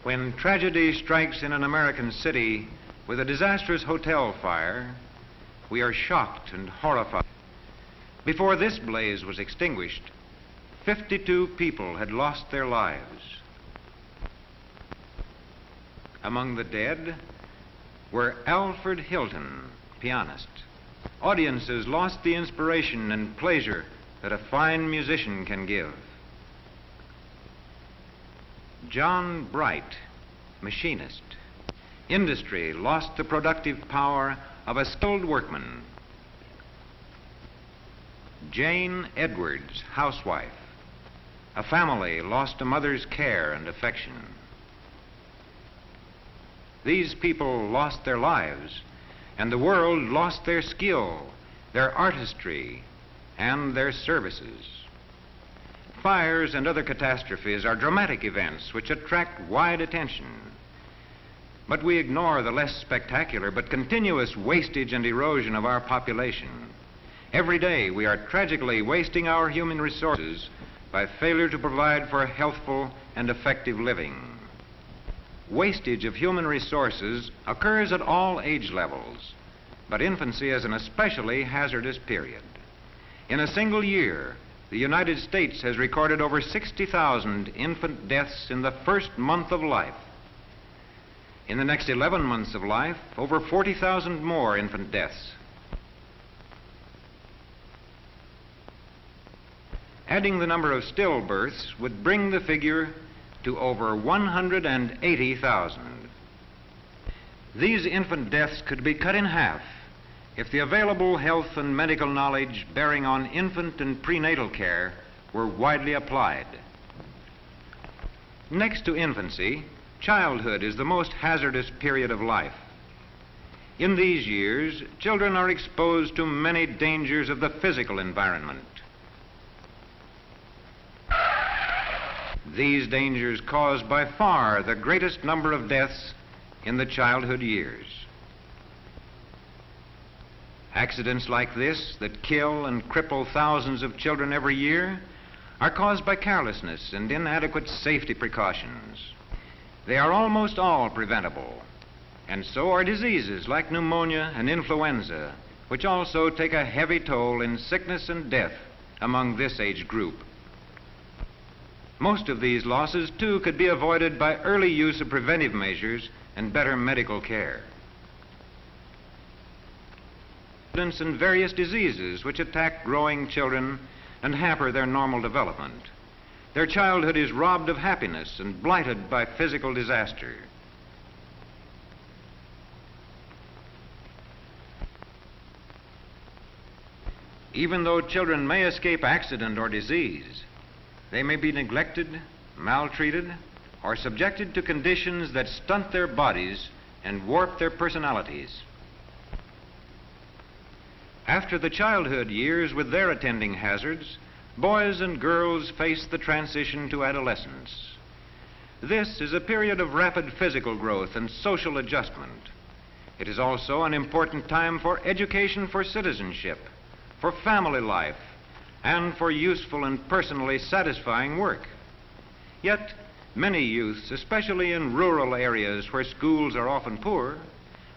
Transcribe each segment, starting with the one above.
When tragedy strikes in an American city with a disastrous hotel fire, we are shocked and horrified. Before this blaze was extinguished, 52 people had lost their lives. Among the dead were Alfred Hilton, pianist. Audiences lost the inspiration and pleasure that a fine musician can give. John Bright, machinist. Industry lost the productive power of a skilled workman. Jane Edwards, housewife. A family lost a mother's care and affection. These people lost their lives, and the world lost their skill, their artistry, and their services. Fires and other catastrophes are dramatic events which attract wide attention. But we ignore the less spectacular but continuous wastage and erosion of our population. Every day we are tragically wasting our human resources by failure to provide for healthful and effective living. Wastage of human resources occurs at all age levels, but infancy is an especially hazardous period. In a single year, the United States has recorded over 60,000 infant deaths in the first month of life. In the next 11 months of life, over 40,000 more infant deaths. Adding the number of stillbirths would bring the figure to over 180,000. These infant deaths could be cut in half if the available health and medical knowledge bearing on infant and prenatal care were widely applied. Next to infancy, childhood is the most hazardous period of life. In these years, children are exposed to many dangers of the physical environment. These dangers cause by far the greatest number of deaths in the childhood years. Accidents like this that kill and cripple thousands of children every year are caused by carelessness and inadequate safety precautions. They are almost all preventable, and so are diseases like pneumonia and influenza, which also take a heavy toll in sickness and death among this age group. Most of these losses, too, could be avoided by early use of preventive measures and better medical care. And various diseases which attack growing children and hamper their normal development. Their childhood is robbed of happiness and blighted by physical disaster. Even though children may escape accident or disease, they may be neglected, maltreated, or subjected to conditions that stunt their bodies and warp their personalities. After the childhood years with their attending hazards, boys and girls face the transition to adolescence. This is a period of rapid physical growth and social adjustment. It is also an important time for education for citizenship, for family life, and for useful and personally satisfying work. Yet, many youths, especially in rural areas where schools are often poor,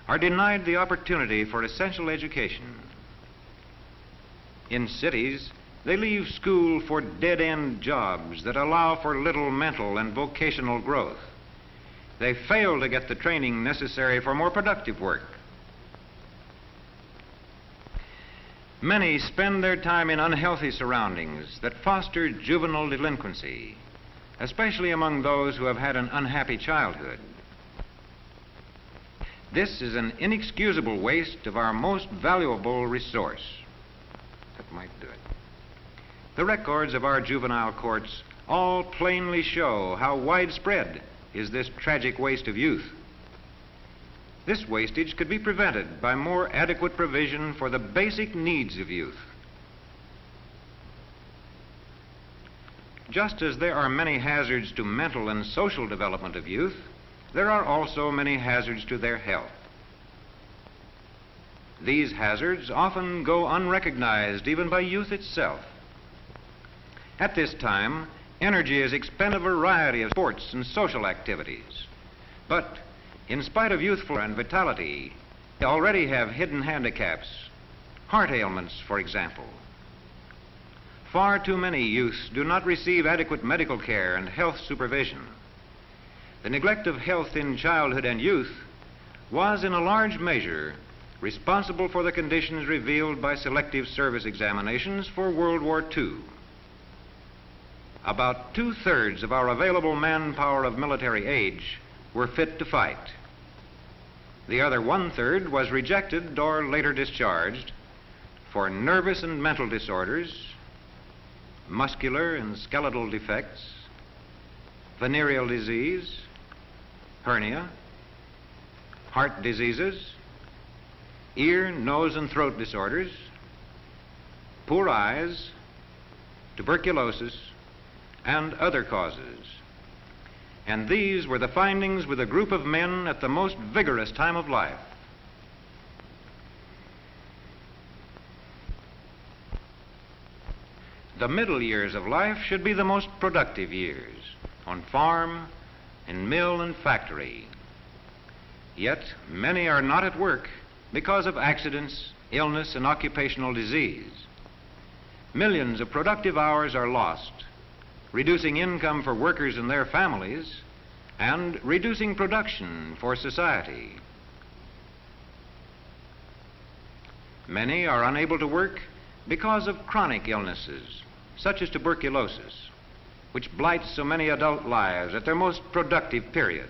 are denied the opportunity for essential education. In cities, they leave school for dead-end jobs that allow for little mental and vocational growth. They fail to get the training necessary for more productive work. Many spend their time in unhealthy surroundings that foster juvenile delinquency, especially among those who have had an unhappy childhood. This is an inexcusable waste of our most valuable resource. That might do it. The records of our juvenile courts all plainly show how widespread is this tragic waste of youth. This wastage could be prevented by more adequate provision for the basic needs of youth. Just as there are many hazards to mental and social development of youth, there are also many hazards to their health. These hazards often go unrecognized even by youth itself. At this time, energy is expended in a variety of sports and social activities. But in spite of youthful and vitality, they already have hidden handicaps, heart ailments, for example. Far too many youths do not receive adequate medical care and health supervision. The neglect of health in childhood and youth was in a large measure responsible for the conditions revealed by selective service examinations for World War II. About 2/3 of our available manpower of military age were fit to fight. The other 1/3 was rejected or later discharged for nervous and mental disorders, muscular and skeletal defects, venereal disease, hernia, heart diseases, ear, nose, and throat disorders, poor eyes, tuberculosis, and other causes. And these were the findings with a group of men at the most vigorous time of life. The middle years of life should be the most productive years, on farm, in mill and factory. Yet many are not at work because of accidents, illness, and occupational disease. Millions of productive hours are lost, reducing income for workers and their families, and reducing production for society. Many are unable to work because of chronic illnesses, such as tuberculosis, which blights so many adult lives at their most productive period.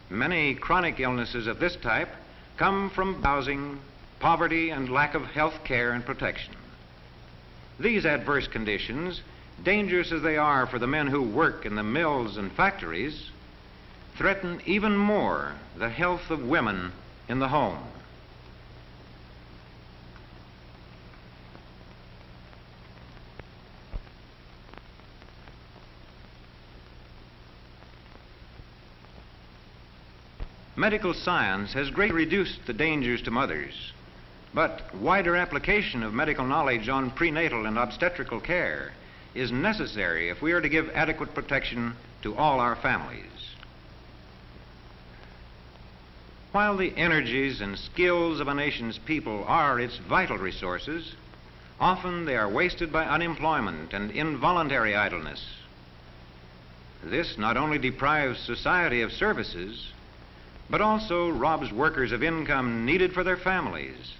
Many chronic illnesses of this type come from housing, poverty, and lack of health care and protection. These adverse conditions, dangerous as they are for the men who work in the mills and factories, threaten even more the health of women in the home. Medical science has greatly reduced the dangers to mothers, but wider application of medical knowledge on prenatal and obstetrical care is necessary if we are to give adequate protection to all our families. While the energies and skills of a nation's people are its vital resources, often they are wasted by unemployment and involuntary idleness. This not only deprives society of services, but also robs workers of income needed for their families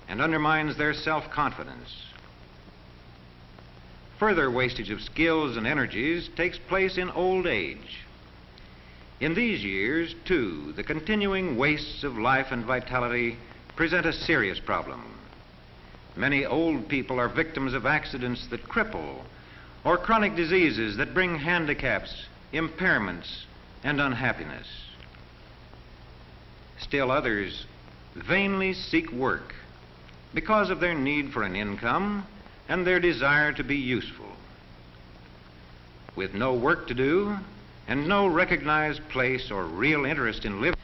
and undermines their self-confidence. Further wastage of skills and energies takes place in old age. In these years, too, the continuing wastes of life and vitality present a serious problem. Many old people are victims of accidents that cripple or chronic diseases that bring handicaps, impairments, and unhappiness. Still others vainly seek work because of their need for an income and their desire to be useful. With no work to do and no recognized place or real interest in living,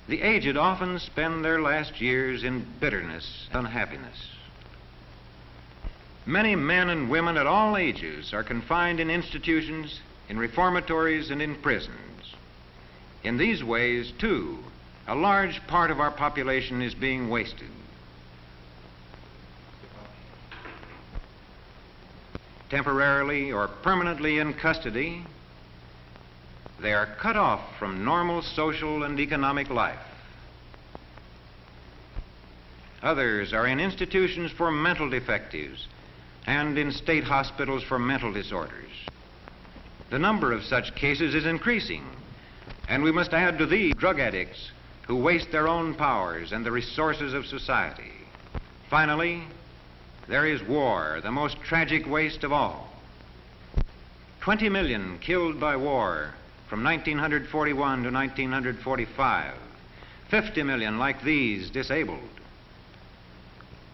the aged often spend their last years in bitterness and unhappiness. Many men and women at all ages are confined in institutions, in reformatories, and in prisons. In these ways, too, a large part of our population is being wasted. Temporarily or permanently in custody, they are cut off from normal social and economic life. Others are in institutions for mental defectives and in state hospitals for mental disorders. The number of such cases is increasing, and we must add to these drug addicts who waste their own powers and the resources of society. Finally, there is war, the most tragic waste of all. 20 million killed by war from 1941 to 1945. 50 million like these disabled.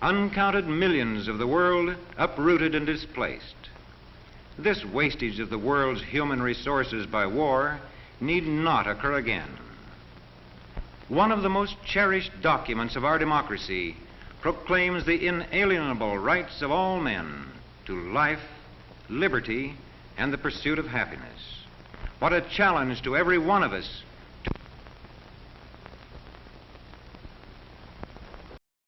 Uncounted millions of the world uprooted and displaced. This wastage of the world's human resources by war need not occur again. One of the most cherished documents of our democracy proclaims the inalienable rights of all men to life, liberty, and the pursuit of happiness. What a challenge to every one of us